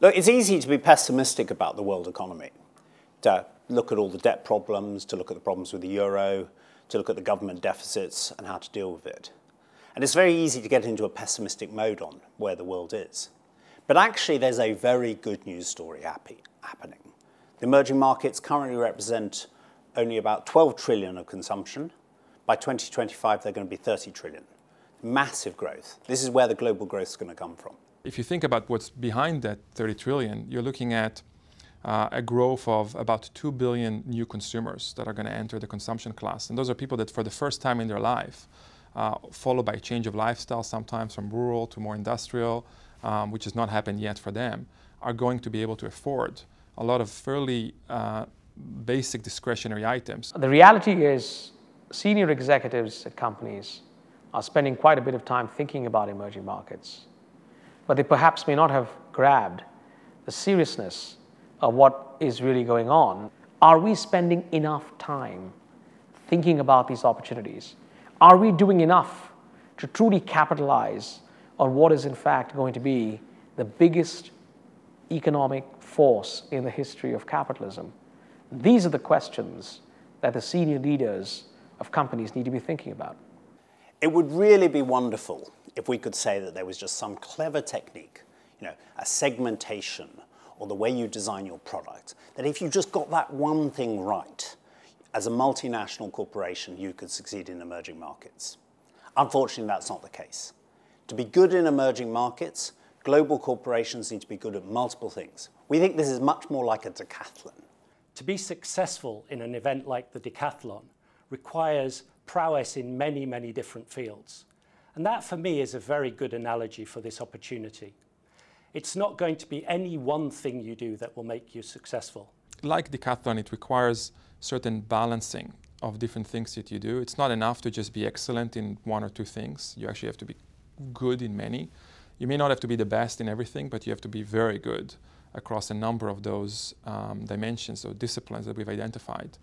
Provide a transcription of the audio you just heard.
Look, it's easy to be pessimistic about the world economy, to look at all the debt problems, to look at the problems with the euro, to look at the government deficits and how to deal with it. And it's very easy to get into a pessimistic mode on where the world is. But actually, there's a very good news story happening. The emerging markets currently represent only about 12 trillion of consumption. By 2025, they're going to be 30 trillion. Massive growth. This is where the global growth is going to come from. If you think about what's behind that 30 trillion, you're looking at a growth of about 2 billion new consumers that are going to enter the consumption class. And those are people that for the first time in their life, followed by a change of lifestyle, sometimes from rural to more industrial, which has not happened yet for them, are going to be able to afford a lot of fairly basic discretionary items. The reality is senior executives at companies are spending quite a bit of time thinking about emerging markets, but they perhaps may not have grabbed the seriousness of what is really going on. Are we spending enough time thinking about these opportunities? Are we doing enough to truly capitalize on what is in fact going to be the biggest economic force in the history of capitalism? These are the questions that the senior leaders of companies need to be thinking about. It would really be wonderful if we could say that there was just some clever technique, a segmentation or the way you design your product, that if you just got that one thing right, as a multinational corporation, you could succeed in emerging markets. Unfortunately, that's not the case. To be good in emerging markets, global corporations need to be good at multiple things. We think this is much more like a decathlon. To be successful in an event like the decathlon requires prowess in many, many different fields. And that, for me, is a very good analogy for this opportunity. It's not going to be any one thing you do that will make you successful. Like decathlon, it requires certain balancing of different things that you do. It's not enough to just be excellent in one or two things. You actually have to be good in many. You may not have to be the best in everything, but you have to be very good across a number of those dimensions or disciplines that we've identified.